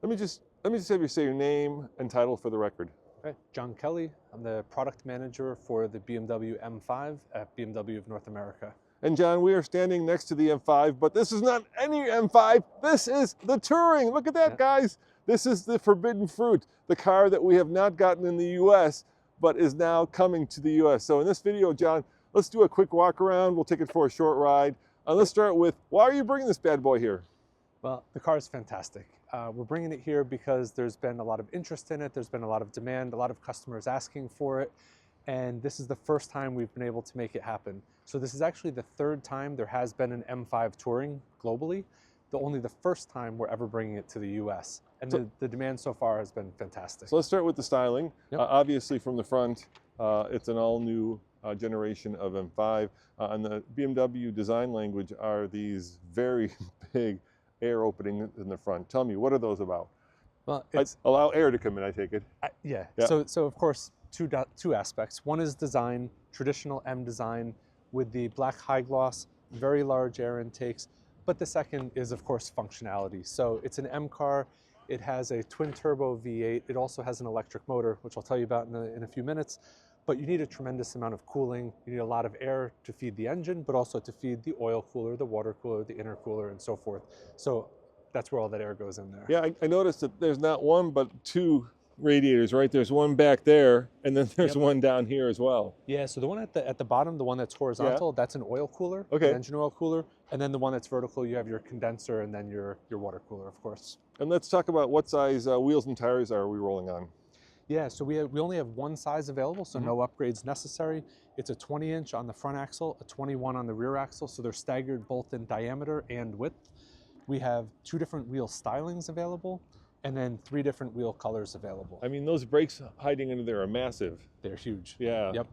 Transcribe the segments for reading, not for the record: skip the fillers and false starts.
Let me just have you say your name and title for the record. Okay. John Kelly. I'm the product manager for the BMW M5 at BMW of North America. And John, we are standing next to the M5, but this is not any M5. This is the Touring. Look at that, guys. This is the forbidden fruit, the car that we have not gotten in the US, but is now coming to the US. So in this video, John, let's do a quick walk around. We'll take it for a short ride. Let's start with, why are you bringing this bad boy here? Well, the car is fantastic. We're bringing it here because there's been a lot of interest in it. There's been a lot of demand, a lot of customers asking for it. And this is the first time we've been able to make it happen. So this is actually the third time there has been an M5 Touring globally. Only the first time we're ever bringing it to the US. And the demand so far has been fantastic. So let's start with the styling. Yep. Obviously from the front, it's an all new generation of M5. And the BMW design language are these very big air openings in the front. Tell me, what are those about? Well, allow air to come in, I take it. Yeah. So of course, two aspects. One is design, traditional M design with the black high gloss, very large air intakes. But the second is, of course, functionality. So it's an M car. It has a twin turbo V8. It also has an electric motor, which I'll tell you about in a few minutes. But you need a tremendous amount of cooling. You need a lot of air to feed the engine, but also to feed the oil cooler, the water cooler, the intercooler, and so forth. So that's where all that air goes in there. Yeah, I noticed that there's not one, but two radiators, right? There's one back there, and then there's one down here as well. Yeah, so the one at the bottom, the one that's horizontal, that's an oil cooler, an engine oil cooler. And then the one that's vertical, you have your condenser and then your water cooler, of course. And let's talk about what size wheels and tires are we rolling on? Yeah, so we only have one size available, so no upgrades necessary. It's a 20-inch on the front axle, a 21 on the rear axle, so they're staggered both in diameter and width. We have 2 different wheel stylings available, and then 3 different wheel colors available. I mean, those brakes hiding under there are massive. They're huge. Yeah. Yep.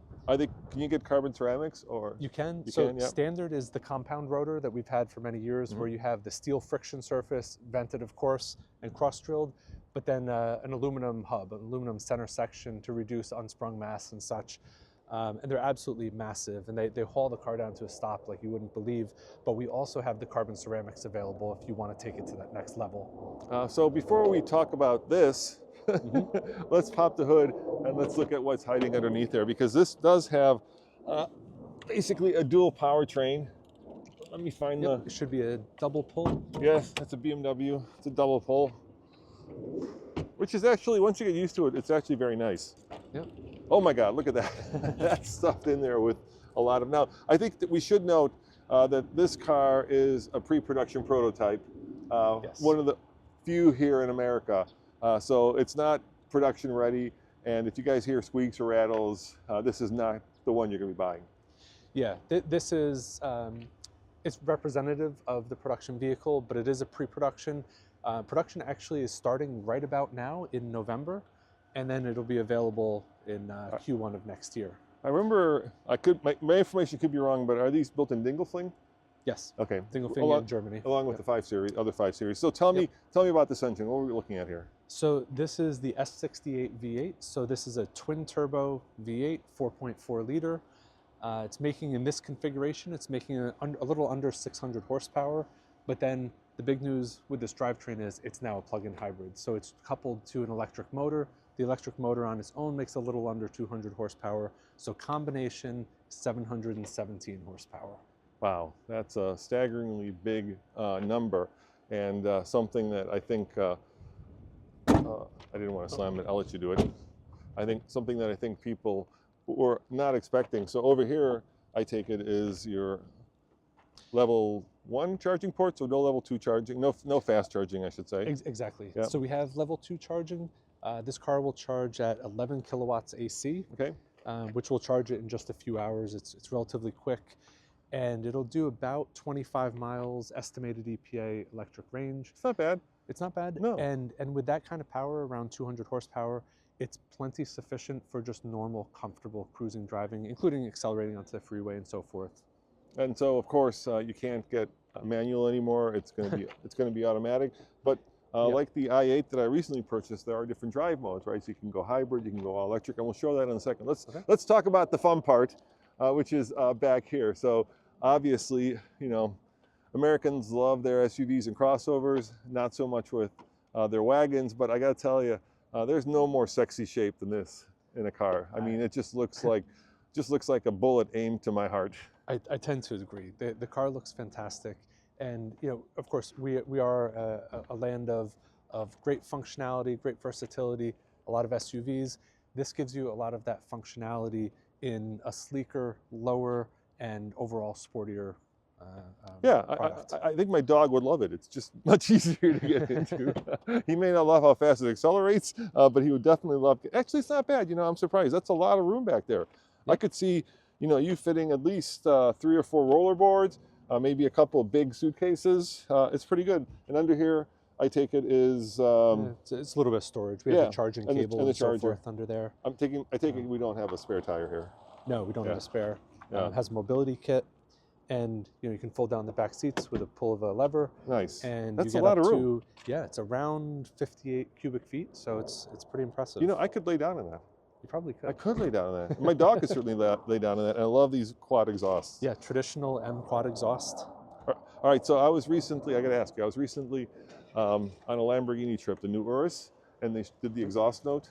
Can you get carbon ceramics or? You can. Yep. Standard is the compound rotor that we've had for many years, where you have the steel friction surface, vented of course, and cross-drilled, but then an aluminum hub, an aluminum center section to reduce unsprung mass and such. And they're absolutely massive, and they haul the car down to a stop like you wouldn't believe. But we also have the carbon ceramics available if you want to take it to that next level. So before we talk about this, let's pop the hood and let's look at what's hiding underneath there, because this does have basically a dual powertrain. Let me find It should be a double pull. Yes, that's a BMW. It's a double pull, which is actually, once you get used to it, it's actually very nice. Yep. Oh my God, look at that. That's stuffed in there with a lot of, now, I think that we should note that this car is a pre-production prototype. One of the few here in America. So it's not production ready. And if you guys hear squeaks or rattles, this is not the one you're gonna be buying. Yeah, this is, it's representative of the production vehicle, but it is a pre-production. Production actually is starting right about now in November, and then it'll be available in Q1 of next year. I remember, my information could be wrong, but are these built in Dinglefling? Yes. Okay. Dinglefing in Germany. Along with the 5 Series, other 5 Series. So tell me about this engine. What are we looking at here? So this is the S68 V8. So this is a twin turbo V8, 4.4 liter. It's making, in this configuration, it's making a little under 600 horsepower, but then the big news with this drivetrain is it's now a plug-in hybrid. So it's coupled to an electric motor. The electric motor on its own makes a little under 200 horsepower. So combination, 717 horsepower. Wow, that's a staggeringly big number, and something that I think, I didn't want to slam it, I'll let you do it. I think something that I think people were not expecting. So over here, I take it is your level 1 charging port, so no level 2 charging, no fast charging, I should say. Exactly. Yep. So we have level 2 charging. This car will charge at 11 kilowatts AC, which will charge it in just a few hours. It's relatively quick, and it'll do about 25 miles estimated EPA electric range. It's not bad. It's not bad. No. And with that kind of power, around 200 horsepower, it's plenty sufficient for just normal, comfortable cruising driving, including accelerating onto the freeway and so forth. And so, of course, you can't get manual anymore. It's going to be automatic. But like the i8 that I recently purchased, there are different drive modes, right? So you can go hybrid, you can go all electric, and we'll show that in a second. Let's talk about the fun part, which is back here. So obviously, you know, Americans love their SUVs and crossovers. Not so much with they're wagons, but I got to tell you, there's no more sexy shape than this in a car. I mean, it just looks like a bullet aimed to my heart. I tend to agree. The car looks fantastic, and of course, we are a land of great functionality, great versatility, a lot of SUVs. This gives you a lot of that functionality in a sleeker, lower, and overall sportier Yeah, product. I think my dog would love it. It's just much easier to get into. He may not love how fast it accelerates, but he would definitely love it. Actually, it's not bad. I'm surprised. That's a lot of room back there. I could see, you fitting at least 3 or 4 roller boards, maybe a couple of big suitcases. It's pretty good. And under here, I take it is... it's a little bit of storage. We have the charging cable and so forth under there. I take it we don't have a spare tire here. No, we don't have a spare. Yeah. It has a mobility kit, and you can fold down the back seats with a pull of a lever. Nice. And that's you a get lot up of room. Yeah, it's around 58 cubic feet, so it's pretty impressive. I could lay down in that. You probably could. I could lay down in that. My dog could certainly lay down in that, and I love these quad exhausts. Yeah, traditional M quad exhaust. All right, so I got to ask you, I was recently on a Lamborghini trip, the new Urus, and they did the exhaust note.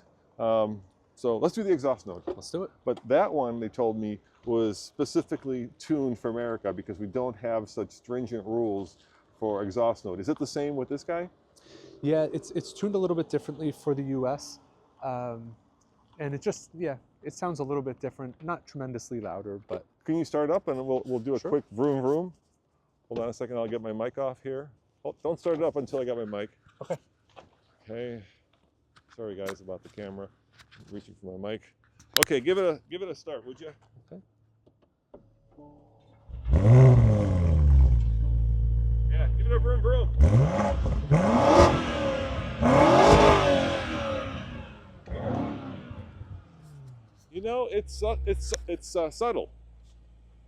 So let's do the exhaust note. Let's do it. But that one, they told me, was specifically tuned for America because we don't have such stringent rules for exhaust note. Is it the same with this guy? Yeah, it's tuned a little bit differently for the US. And it just, it sounds a little bit different, not tremendously louder, but... Can you start up and we'll do a Sure. quick vroom vroom? Hold on a second, I'll get my mic off here. Oh, don't start it up until I got my mic. Okay. Okay. Sorry guys about the camera. I'm reaching for my mic. Okay, give it a start, would you? Okay. Yeah, give it a vroom vroom. It's subtle.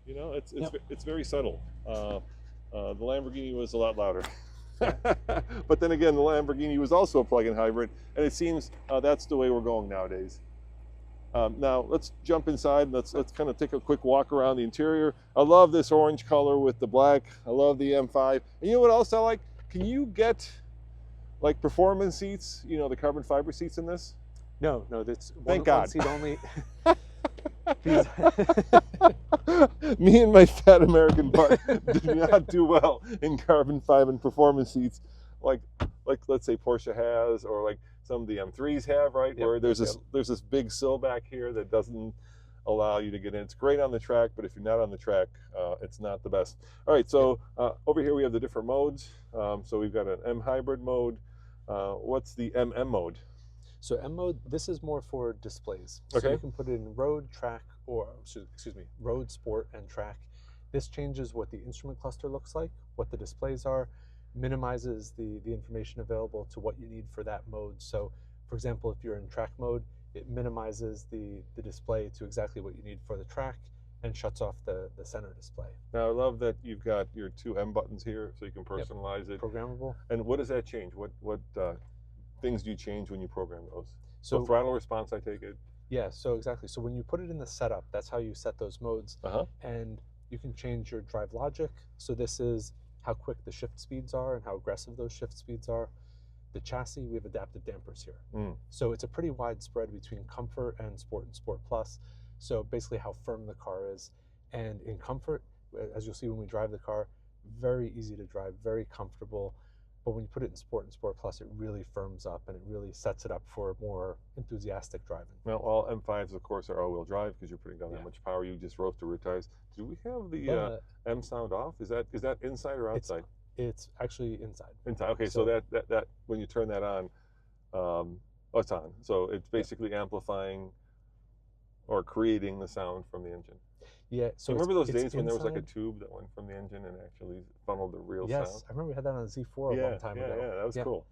It's very subtle. The Lamborghini was a lot louder. But then again, the Lamborghini was also a plug-in hybrid, and it seems that's the way we're going nowadays. Now let's jump inside. Let's kind of take a quick walk around the interior. I love this orange color with the black. I love the M5. And you know what else I like? Can you get like performance seats? The carbon fiber seats in this? No, that's Thank God. one seat only. Me and my fat American butt do not do well in carbon fiber and performance seats, like let's say Porsche has, or like some of the M3s have, right? Yep. Where there's this big sill back here that doesn't allow you to get in. It's great on the track, but if you're not on the track, it's not the best. All right, so over here we have the different modes. So we've got an M hybrid mode. What's the MM mode? So M mode, this is more for displays. Okay. So you can put it in road, track, or excuse me, road, sport, and track. This changes what the instrument cluster looks like, what the displays are, minimizes the information available to what you need for that mode. So for example, if you're in track mode, it minimizes the display to exactly what you need for the track and shuts off the center display. Now I love that you've got your 2 M buttons here, so you can personalize it. Programmable. And what does that change? What things do you change when you program those? So throttle response, I take it? Yeah, so exactly. So when you put it in the setup, that's how you set those modes. And you can change your drive logic. So this is how quick the shift speeds are and how aggressive those shift speeds are. The chassis, we have adaptive dampers here. So it's a pretty wide spread between comfort and Sport Plus. So basically how firm the car is. And in comfort, as you'll see when we drive the car, very easy to drive, very comfortable. But when you put it in Sport and Sport Plus, it really firms up and it really sets it up for more enthusiastic driving. Well, all M5s, of course, are all-wheel drive because you're putting down that much power. You just roast the rear tires. Do we have the M sound off? Is that inside or outside? It's actually inside. Inside. Okay, so that when you turn that on, it's on. So it's basically amplifying or creating the sound from the engine. Yeah. So remember those days when there was like a tube that went from the engine and actually funneled the real sound? Yes, I remember we had that on a Z4 a long time ago. Yeah, that was cool.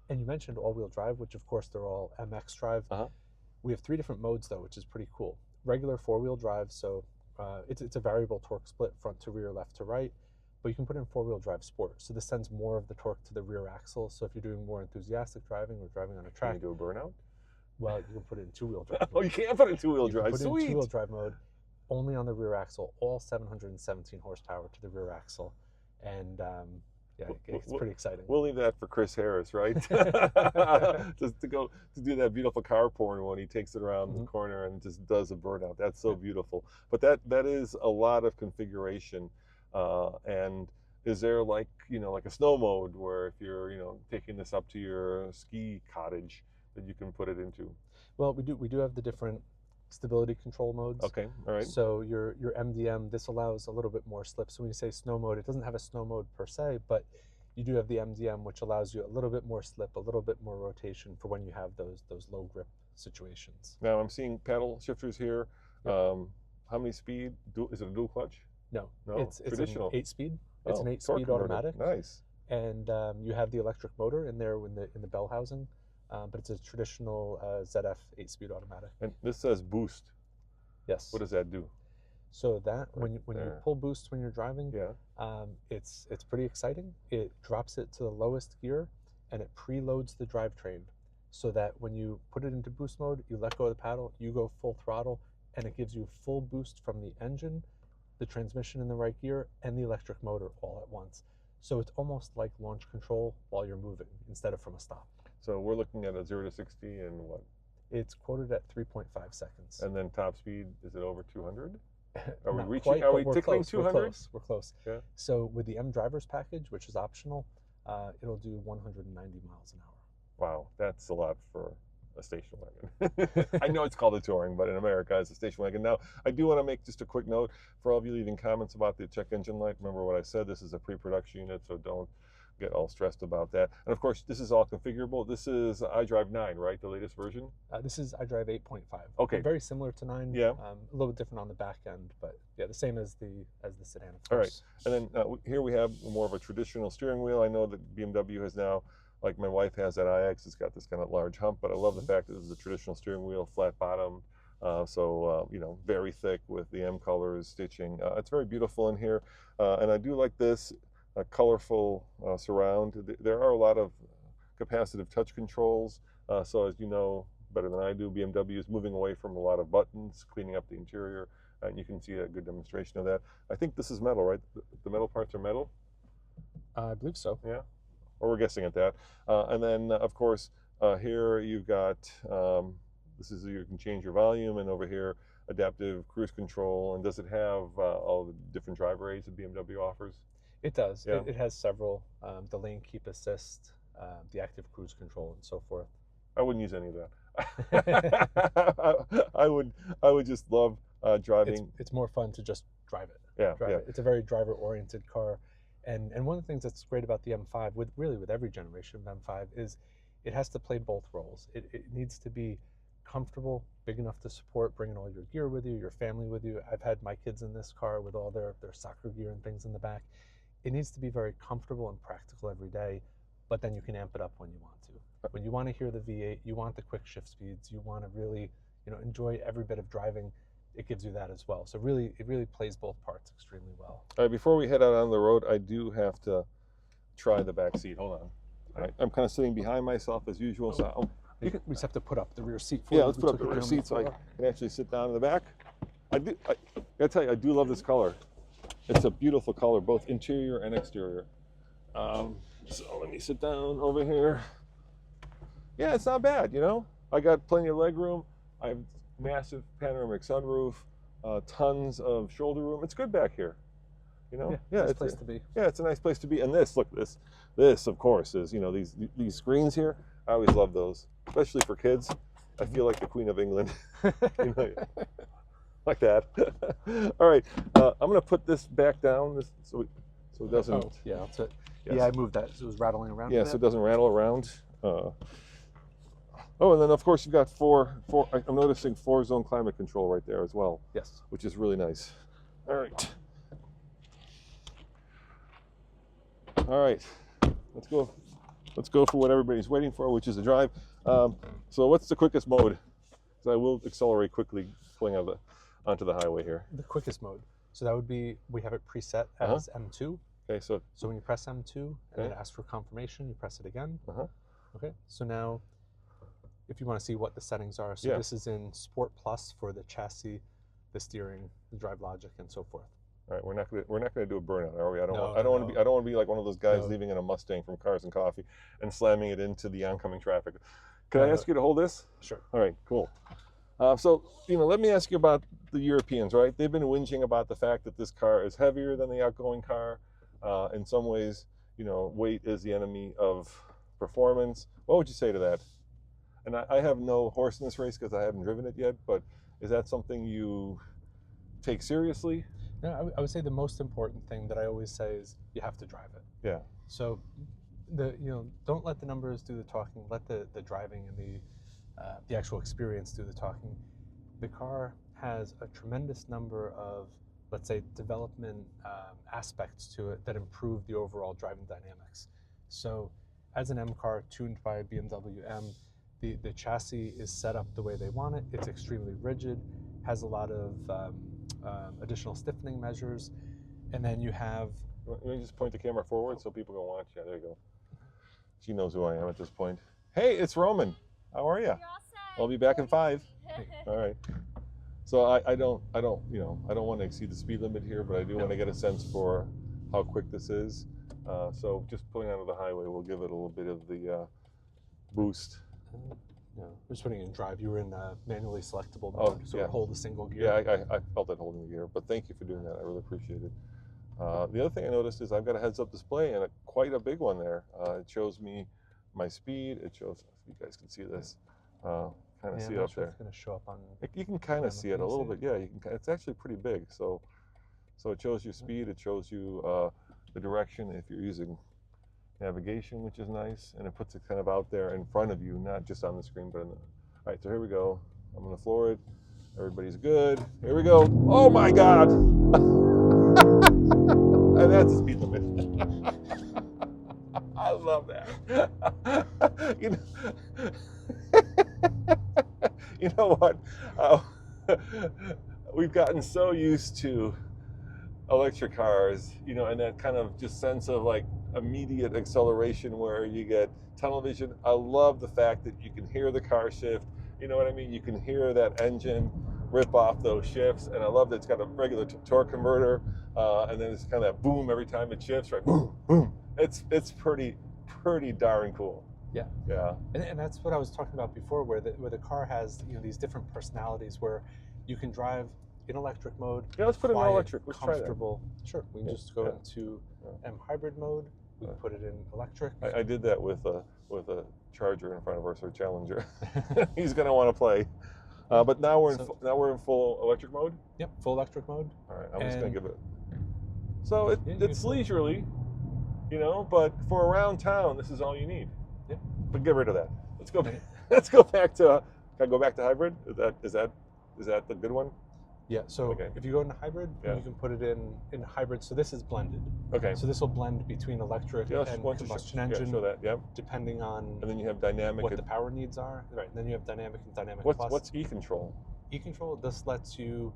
And you mentioned all-wheel drive, which of course they're all MX drive. We have 3 different modes though, which is pretty cool. Regular 4-wheel drive, so it's a variable torque split, front to rear, left to right. But you can put in 4-wheel drive sport, so this sends more of the torque to the rear axle. So if you're doing more enthusiastic driving or driving on a track, can you do a burnout? Well, you can put it in 2-wheel drive. Oh, you can't put it in 2-wheel drive. Put it Sweet. in 2-wheel drive mode, only on the rear axle, all 717 horsepower to the rear axle, and yeah, it's pretty exciting. We'll leave that for Chris Harris, right? Just to do that beautiful car porn when he takes it around the corner and just does a burnout. That's so beautiful. But that is a lot of configuration. And is there like a snow mode where if you're taking this up to your ski cottage that you can put it into? Well, we do have the different stability control modes. Okay, all right. So your MDM, this allows a little bit more slip. So when you say snow mode, it doesn't have a snow mode per se, but you do have the MDM, which allows you a little bit more slip, a little bit more rotation for when you have those low grip situations. Now I'm seeing paddle shifters here. Yep. How many speed? Is it a dual clutch? No, No, it's traditional. an 8-speed. It's an torque 8-speed converter. automatic. Nice. And you have the electric motor in there in the bell housing, but it's a traditional ZF 8-speed automatic. And this says boost. Yes. What does that do? So that when you there. pull boost when you're driving, Yeah. it's pretty exciting. It drops it to the lowest gear, and it preloads the drivetrain, so that when you put it into boost mode, you let go of the paddle, you go full throttle, and it gives you full boost from the engine, the transmission in the right gear, and the electric motor all at once. So it's almost like launch control while you're moving instead of from a stop. So we're looking at a 0 to 60 in what? It's quoted at 3.5 seconds. And then top speed, is it over 200? Are we Not reaching? quite, Are but we we're tickling close, 200? We're close. Yeah. So with the M drivers package, which is optional, it'll do 190 miles an hour. Wow, that's a lot for a station wagon. I know it's called a touring, but in America it's a station wagon. Now, I do want to make just a quick note for all of you leaving comments about the check engine light. Remember what I said, this is a pre-production unit, so don't get all stressed about that. And of course, this is all configurable. This is iDrive 9, right? The latest version? This is iDrive 8.5. Okay. Very similar to 9. Yeah. A little bit different on the back end, but yeah, the same as the sedan, of course. All right. And then here we have more of a traditional steering wheel. I know that BMW has now, like my wife has that iX, it's got this kind of large hump, but I love the fact that this is a traditional steering wheel, flat bottom. Very thick with the M colors stitching. It's very beautiful in here. And I do like this colorful surround. There are a lot of capacitive touch controls. So as you know better than I do, BMW is moving away from a lot of buttons, cleaning up the interior. And you can see a good demonstration of that. I think this is metal, right? The metal parts are metal? I believe so. Yeah. Or we're guessing at that. And then, of course, here you've got, this is, you can change your volume, and over here, adaptive cruise control. And does it have all the different driver aids that BMW offers? It does. Yeah. It has several, the lane keep assist, the active cruise control, and so forth. I wouldn't use any of that. I would just love driving. It's more fun to just drive it. Yeah, Drive yeah. it. It's a very driver-oriented car. And one of the things that's great about the M5, with every generation of M5, is it has to play both roles. It needs to be comfortable, big enough to support bringing all your gear with you, your family with you. I've had my kids in this car with all their soccer gear and things in the back. It needs to be very comfortable and practical every day, but then you can amp it up when you want to. When you want to hear the V8, you want the quick shift speeds, you want to really, enjoy every bit of driving, it gives you that as well. So it really plays both parts extremely well. All right, before we head out on the road, I do have to try the back seat. Hold on. All right, I'm kind of sitting behind myself as usual. So We just have to put up the rear seat for yeah, you. let's put up the rear seat so I can actually sit down in the back. I gotta tell you, I do love this color. It's a beautiful color, both interior and exterior. So let me sit down over here. Yeah, it's not bad, I got plenty of leg room. I have massive panoramic sunroof, tons of shoulder room. It's good back here, Yeah, it's a place to be. Yeah, it's a nice place to be. And this of course is, these screens here. I always love those, especially for kids. I feel like the Queen of England, like that. All right, I'm gonna put this back down so it doesn't. Oh, yeah, that's it. Yes. Yeah, I moved that so it was rattling around. Yeah, so it doesn't rattle around. And then of course you've got I'm noticing 4-zone climate control right there as well. Yes. Which is really nice. All right. All right, let's go. Let's go for what everybody's waiting for, which is a drive. So what's the quickest mode? So I will accelerate quickly pulling onto the highway here. The quickest mode. So that would be, we have it preset as M2. Okay, so when you press M2 and then ask for confirmation, you press it again. Okay, so now if you want to see what the settings are, so this is in Sport Plus for the chassis, the steering, the drive logic, and so forth. All right, we're not gonna do a burnout, are we? I don't No, want no, to be I don't want to be like one of those guys No. leaving in a Mustang from Cars and Coffee and slamming it into the oncoming traffic. Can No, I no. ask you to hold this? Sure. All right, cool. So let me ask you about the Europeans, right? They've been whinging about the fact that this car is heavier than the outgoing car. In some ways, weight is the enemy of performance. What would you say to that? And I have no horse in this race because I haven't driven it yet, but is that something you take seriously? No, I would say the most important thing that I always say is you have to drive it. Yeah. So don't let the numbers do the talking. Let the driving and the actual experience do the talking. The car has a tremendous number of, let's say, development aspects to it that improve the overall driving dynamics. So as an M car tuned by a BMW M, the chassis is set up the way they want it. It's extremely rigid, has a lot of additional stiffening measures, and then you have... Let me just point the camera forward so people can watch. Yeah, there you go. She knows who I am at this point. Hey, it's Roman. How are you? You're all set. I'll be back in 5. All right. So I don't want to exceed the speed limit here, but I do want to get a sense for how quick this is. So just pulling onto the highway will give it a little bit of the boost. No, we're just putting it in drive. You were in manually selectable Oh, mode, so yeah. hold a single gear. Yeah, I felt that holding the gear, but thank you for doing that. I really appreciate it. The other thing I noticed is I've got a heads-up display and quite a big one there. It shows me my speed. It shows, if you guys can see this, kind of see I'm it not up sure there. if it's going to show up on... You can kind of see it a little bit. Yeah, you can. It's actually pretty big. So it shows you speed. It shows you the direction if you're using navigation, which is nice, and it puts it kind of out there in front of you, not just on the screen, but in the... All right, so here we go. I'm gonna floor it. Everybody's good. Here we go. Oh my God! And that's the speed limit. I love that. You know what? We've gotten so used to electric cars, and that kind of just sense of like immediate acceleration where you get tunnel vision. I love the fact that you can hear the car shift. You know what I mean? You can hear that engine rip off those shifts, and I love that it's got a regular torque converter, and then it's kind of boom every time it shifts, right? Boom, boom. It's pretty darn cool. Yeah. Yeah. And that's what I was talking about before, where the car has these different personalities where you can drive in electric mode. Yeah, let's put it in quiet, electric. Let's comfortable. Sure, we can just go Yeah. into M hybrid mode. We can put it in electric. I did that with a Charger in front of us, or Challenger. He's gonna want to play. But now we're in full electric mode. Yep, full electric mode. All right, I'm just gonna give it. So it's leisurely, but for around town, this is all you need. Yeah. But get rid of that. Let's go. Let's go back to. Can I go back to hybrid? Is that the good one? Yeah. So Okay. if you go into hybrid, Yeah. you can put it in hybrid. So this is blended. Okay. So this will blend between electric Yeah, and why don't you combustion show engine, that. Yep. depending on And then you have dynamic. what the power needs are. Right. And then you have dynamic and dynamic plus. What's e-control? E-control, this lets you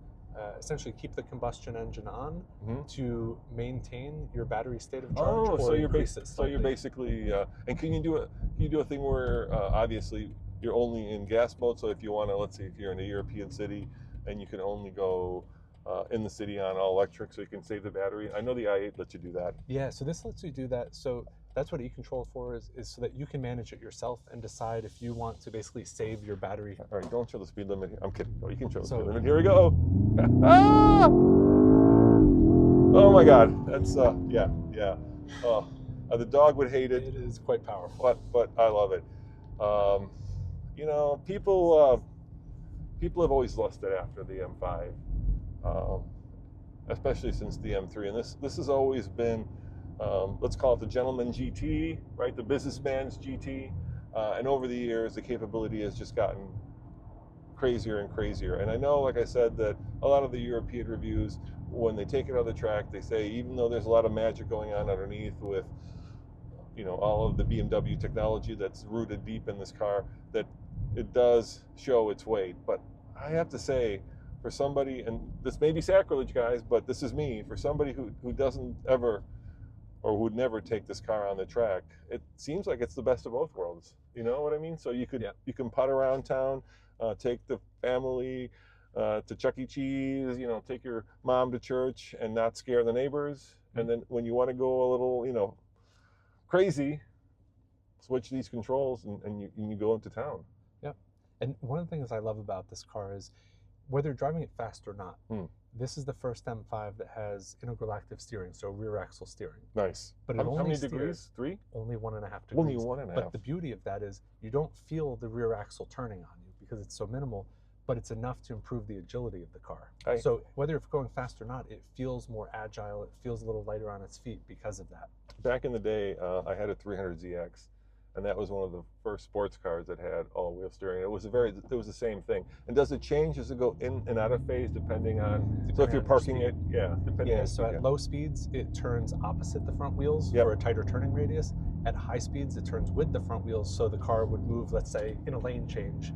essentially keep the combustion engine on Mhm. to maintain your battery state of charge. Oh, or so you're increase it so you're slightly. basically. And can you do a thing where obviously you're only in gas mode? So if you want to, let's say if you're in a European city and you can only go in the city on all electric, so you can save the battery. I know the i8 lets you do that. Yeah, so this lets you do that. So that's what e-control for is so that you can manage it yourself and decide if you want to basically save your battery. All right, don't show the speed limit here. I'm kidding. No, you can show the So- speed limit. Here we go. Ah! Oh my God, that's yeah. Oh, the dog would hate it, It is quite powerful. but I love it. People have always lusted after the M5, especially since the M3, and this has always been, let's call it the gentleman GT, right? The businessman's GT, and over the years, the capability has just gotten crazier and crazier. And I know, like I said, that a lot of the European reviews, when they take it on the track, they say even though there's a lot of magic going on underneath with, all of the BMW technology that's rooted deep in this car, that it does show its weight. But I have to say, for somebody, and this may be sacrilege, guys, but this is me, for somebody who doesn't ever or would never take this car on the track, it seems like it's the best of both worlds. You know what I mean? So you can putt around town, take the family, to Chuck E. Cheese, you know, take your mom to church and not scare the neighbors. And then when you want to go a little, you know, crazy, switch these controls and you go into town. Yeah. And one of the things I love about this car is whether you're driving it fast or not, this is the first M5 that has integral active steering, so rear axle steering. Nice. But how many degrees? 3? Only 1.5 degrees. Only 1.5. But the beauty of that is you don't feel the rear axle turning on you because it's so minimal, but it's enough to improve the agility of the car. So whether it's going fast or not, it feels more agile, it feels a little lighter on its feet because of that. Back in the day, I had a 300ZX. And that was one of the first sports cars that had all-wheel steering. It was the same thing. And does it change as it go in and out of phase depending on? So if you're parking it, depending on. So at low speeds, it turns opposite the front wheels for a tighter turning radius. At high speeds, it turns with the front wheels, so the car would move, let's say, in a lane change,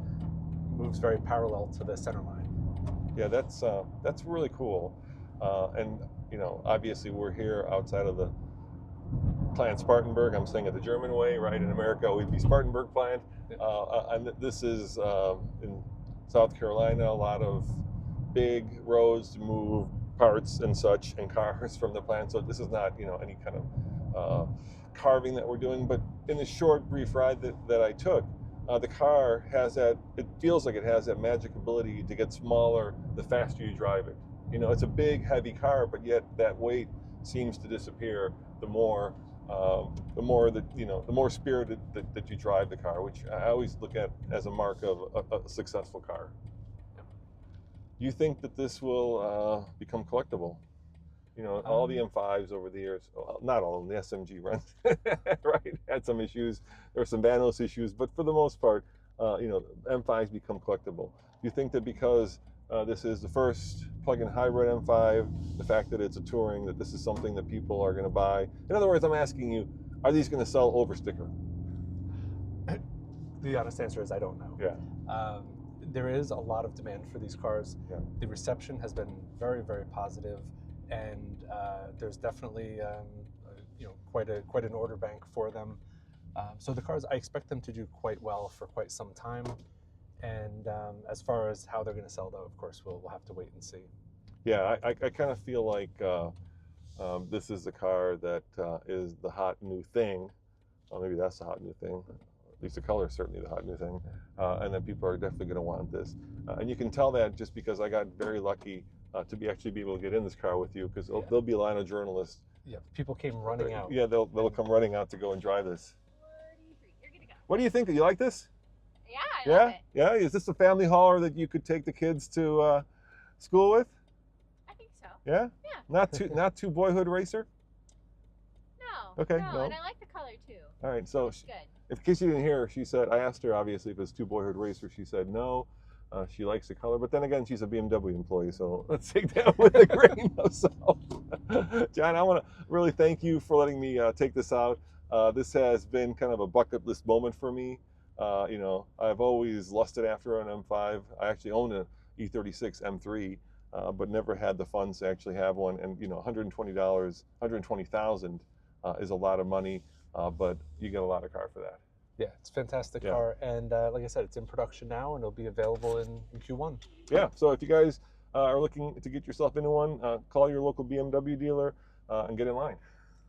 moves very parallel to the center line. Yeah, that's really cool. And you know, obviously, we're here outside of the plant Spartanburg. I'm saying it the German way, right? In America, we'd be Spartanburg plant. And this is in South Carolina, a lot of big roads to move parts and such and cars from the plant. So this is not, you know, any kind of carving that we're doing. But in the short, brief ride that I took, the car has that, it feels like it has that magic ability to get smaller the faster you drive it. You know, it's a big, heavy car, but yet that weight seems to disappear the more that, you know, the more spirited that you drive the car, which I always look at as a mark of a successful car. Do you think that this will become collectible? You know, all the M5s over the years, well, not all of them, the SMG runs, right, had some issues. There were some Vanos issues, but for the most part, you know, M5s become collectible. Do you think that because this is the first plug-in hybrid M5, the fact that it's a touring, that this is something that people are going to buy? In other words, I'm asking you, are these going to sell over sticker? The honest answer is I don't know. Yeah. There is a lot of demand for these cars. Yeah. The reception has been very, very positive, and there's definitely you know, quite an order bank for them. So the cars, I expect them to do quite well for quite some time. And as far as how they're going to sell, though, of course, we'll have to wait and see. Yeah, I kind of feel like this is the car that is the hot new thing. Well, maybe that's the hot new thing. At least the color is certainly the hot new thing. And then people are definitely going to want this. And you can tell that just because I got very lucky to actually be able to get in this car with you, because there'll be a line of journalists. Yeah, people came running out. Yeah, they'll come running out to go and drive this. 43. You're gonna go. What do you think? Do you like this? Yeah, I love it. Yeah. Is this a family hauler that you could take the kids to school with? I think so. Yeah. Yeah. Not too boyhood racer. No. Okay, No, no. and I like the color too. All right. So, It's good. in case you didn't hear, she said, I asked her obviously if it's too boyhood racer. She said no. She likes the color, but then again, she's a BMW employee, so let's take that with a grain of salt. John, I want to really thank you for letting me take this out. This has been kind of a bucket list moment for me. You know, I've always lusted after an M5. I actually own an E36 M3, but never had the funds to actually have one. And you know, $120, $120,000 is a lot of money, but you get a lot of car for that. Yeah, it's a fantastic car, and like I said, it's in production now, and it'll be available in Q1. Yeah, so if you guys are looking to get yourself into one, call your local BMW dealer and get in line.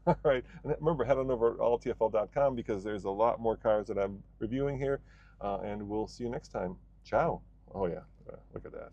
All right, and remember, head on over to alltfl.com because there's a lot more cars that I'm reviewing here, and we'll see you next time. Ciao. Oh yeah, look at that.